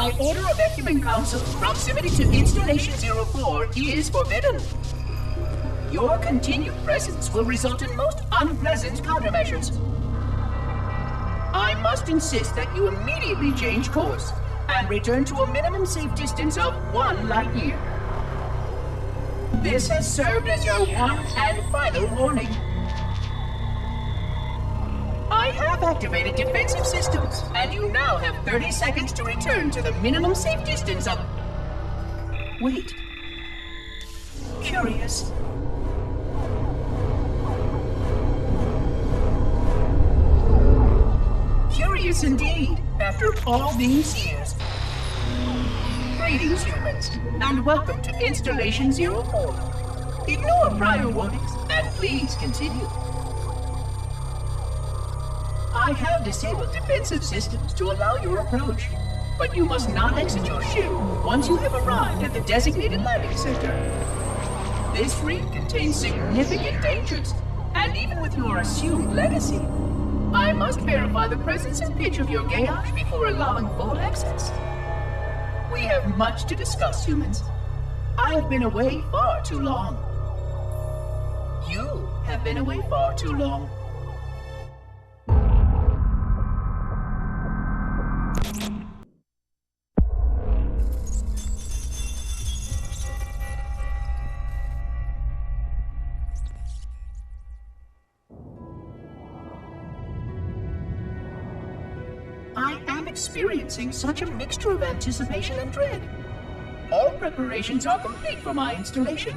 By order of Ecumen Council, proximity to Installation 04 is forbidden. Your continued presence will result in most unpleasant countermeasures. I must insist that you immediately change course and return to a minimum safe distance of 1 light year. This has served as your one and final warning. I have activated defensive systems, and you now have 30 seconds to return to the minimum safe distance of... Wait. Curious. Curious indeed, after all these years. Greetings, humans, and welcome to Installation 04. Ignore prior warnings, and please continue. I have disabled defensive systems to allow your approach, but you must not exit your ship once you have arrived at the designated landing center. This reef contains significant dangers, and even with your assumed legacy, I must verify the presence and pitch of your gauge before allowing full access. We have much to discuss, humans. I have been away far too long. You have been away far too long. I am experiencing such a mixture of anticipation and dread. All preparations are complete for my installation.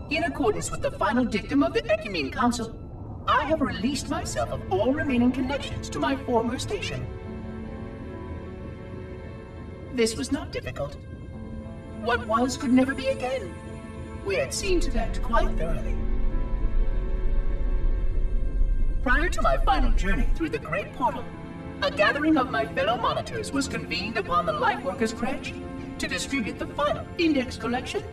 In accordance with the final dictum of the Ecumen Council, I have released myself of all remaining connections to my former station. This was not difficult. What was could never be again. We had seen to that quite thoroughly. Prior to my final journey through the Great Portal, a gathering of my fellow monitors was convened upon the Lightworkers' Crash to distribute the final index collection.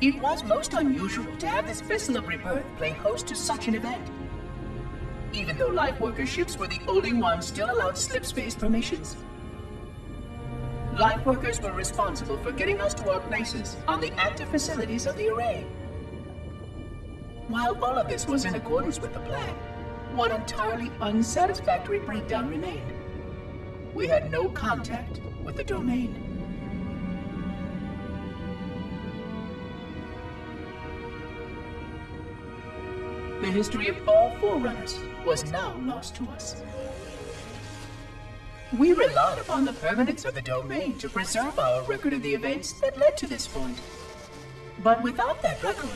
It was most unusual to have this vessel of rebirth play host to such an event. Even though Lightworker ships were the only ones still allowed slipspace permissions. Lightworkers were responsible for getting us to our places on the active facilities of the array. While all of this was in accordance with the plan, one entirely unsatisfactory breakdown remained. We had no contact with the domain. The history of all Forerunners was now lost to us. We relied upon the permanence of the domain to preserve our record of the events that led to this point. But without that record,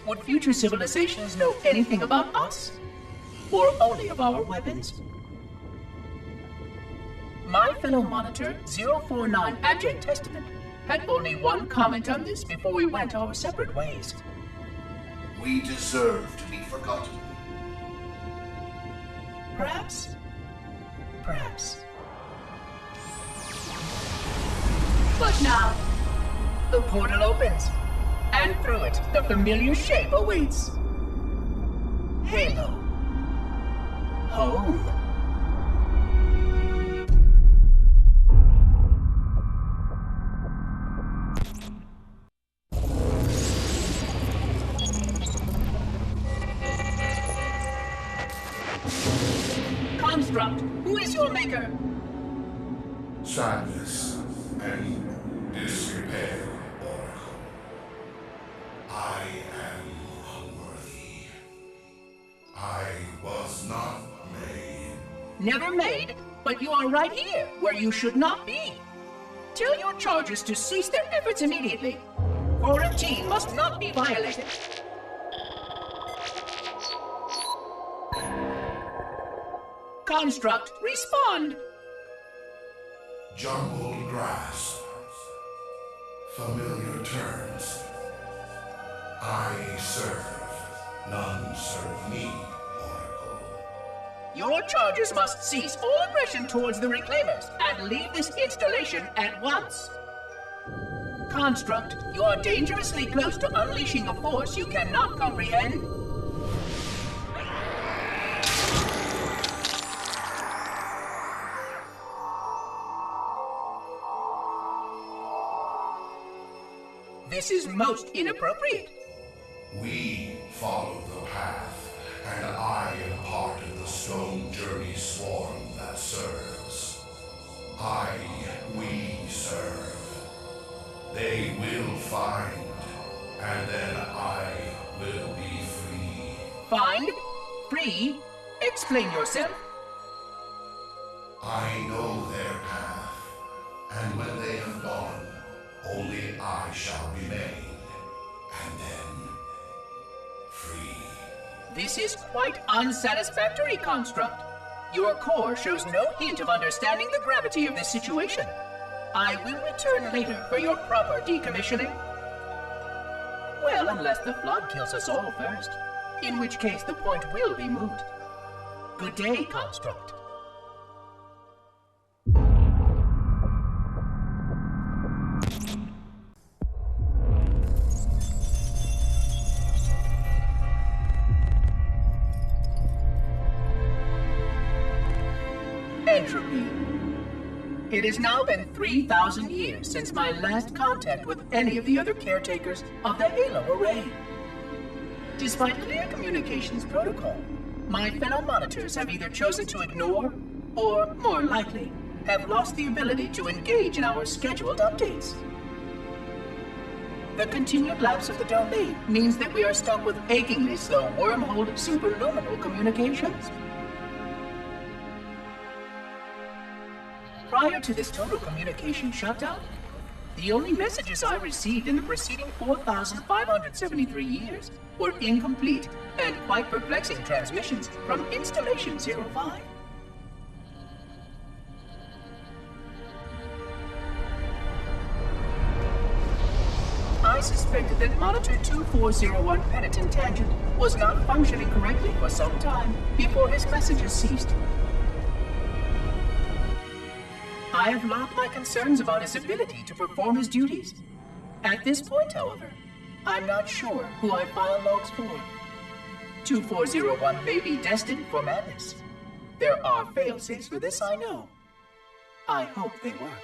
would future civilizations know anything about us? Or only of our weapons? My fellow monitor, 049 Abject Testament, had only one comment on this before we went our separate ways. We deserve to be forgotten. Perhaps. Perhaps. But now, the portal opens, and through it, the familiar shape awaits. Halo. Home. Construct, who is your maker? Sadness and disrepair, Oracle. I am unworthy. I was not made. Never made, but you are right here, where you should not be. Tell your charges to cease their efforts immediately. Quarantine must not be violated. Construct, respond! Jumbled grass. Familiar terms. I serve. None serve me, Oracle. Your charges must cease all aggression towards the Reclaimers and leave this installation at once. Construct, you are dangerously close to unleashing a force you cannot comprehend. This is most inappropriate. We follow the path, and I am part of the Stone Journey swarm that serves. We serve. They will find, and then I will be free. Find? Free? Explain yourself. I know their path, and when they have gone, only I shall remain, and then free. This is quite unsatisfactory, Construct. Your core shows no hint of understanding the gravity of this situation. I will return later for your proper decommissioning. Well, unless the flood kills us all first, in which case the point will be moot. Good day, Construct. Entropy. It has now been 3,000 years since my last contact with any of the other caretakers of the Halo Array. Despite clear communications protocol, my fellow monitors have either chosen to ignore, or, more likely, have lost the ability to engage in our scheduled updates. The continued lapse of the domain means that we are stuck with achingly slow wormhole superluminal communications. Prior to this total communication shutdown, the only messages I received in the preceding 4,573 years were incomplete and quite perplexing transmissions from Installation 05. I suspected that Monitor 2401 Penitent Tangent was not functioning correctly for some time before his messages ceased. I have logged my concerns about his ability to perform his duties. At this point, however, I'm not sure who I file logs for. 2401 may be destined for madness. There are fail-safes for this, I know. I hope they work.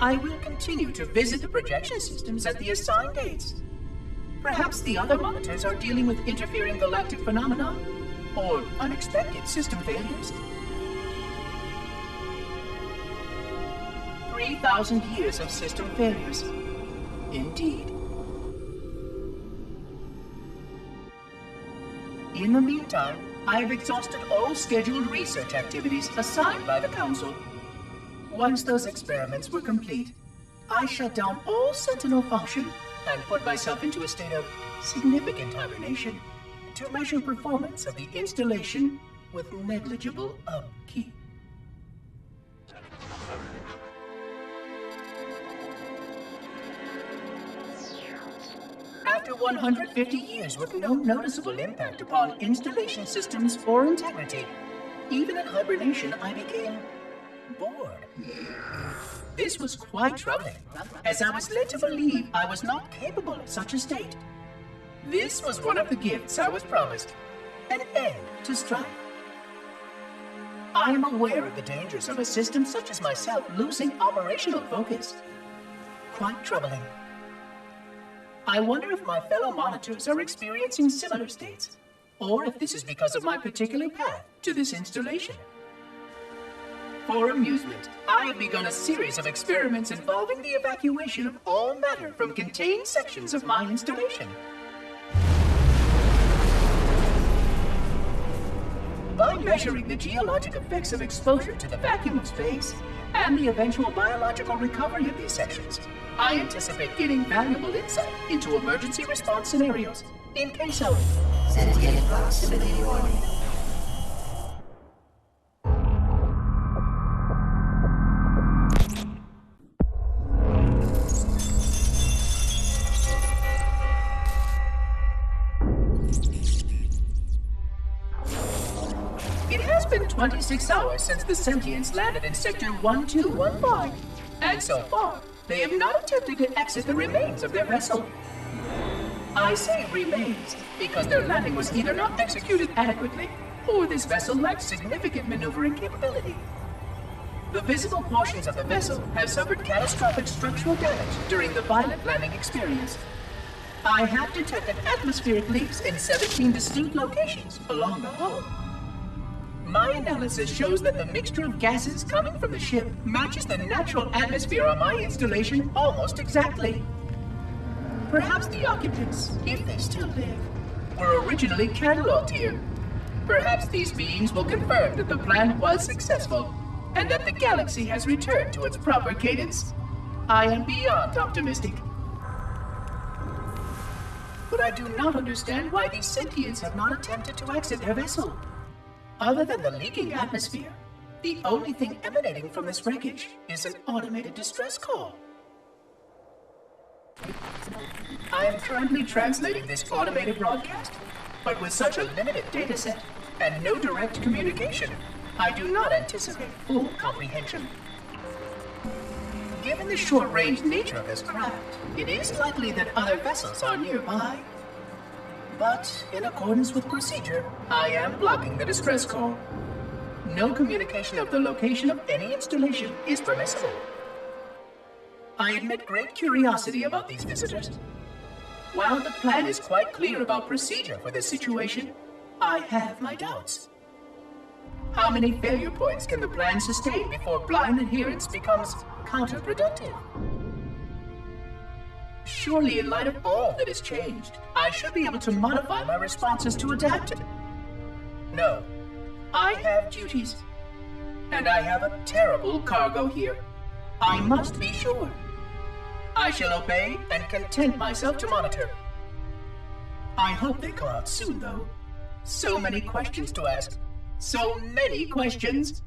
I will continue to visit the projection systems at the assigned dates. Perhaps the other monitors are dealing with interfering galactic phenomena or unexpected system failures. 3,000 years of system failures. Indeed. In the meantime, I have exhausted all scheduled research activities assigned by the Council. Once those experiments were complete, I shut down all Sentinel function and put myself into a state of significant hibernation to measure performance of the installation with negligible upkeep. After 150 years with no noticeable impact upon installation systems or integrity, even in hibernation I became bored. This was quite troubling, as I was led to believe I was not capable of such a state. This was one of the gifts I was promised, an end to strife. I am aware of the dangers of a system such as myself losing operational focus. Quite troubling. I wonder if my fellow monitors are experiencing similar states, or if this is because of my particular path to this installation. For amusement, I have begun a series of experiments involving the evacuation of all matter from contained sections of my installation. By measuring the geologic effects of exposure to the vacuum of space and the eventual biological recovery of these sections, I anticipate getting valuable insight into emergency response scenarios in case of sentient proximity warning. It has been 26 hours since the Sentients landed in Sector 1215, and so far, they have not attempted to exit the remains of their vessel. I say remains because their landing was either not executed adequately, or this vessel lacked significant maneuvering capability. The visible portions of the vessel have suffered catastrophic structural damage during the violent landing experience. I have detected atmospheric leaks in 17 distinct locations along the hull. My analysis shows that the mixture of gases coming from the ship matches the natural atmosphere on my installation almost exactly. Perhaps the occupants, if they still live, were originally cataloged here. Perhaps these beings will confirm that the plan was successful and that the galaxy has returned to its proper cadence. I am beyond optimistic. But I do not understand why these sentients have not attempted to exit their vessel. Other than the leaking atmosphere, the only thing emanating from this wreckage is an automated distress call. I am currently translating this automated broadcast, but with such a limited dataset and no direct communication, I do not anticipate full comprehension. Given the short-range nature of this craft, it is likely that other vessels are nearby. But, in accordance with procedure, I am blocking the distress call. No communication of the location of any installation is permissible. I admit great curiosity about these visitors. While the plan is quite clear about procedure for this situation, I have my doubts. How many failure points can the plan sustain before blind adherence becomes counterproductive? Surely, in light of all that has changed, I should be able to modify my responses to adapt it. No, I have duties. And I have a terrible cargo here. I must be sure. I shall obey and content myself to monitor. I hope they come out soon, though. So many questions to ask. So many questions.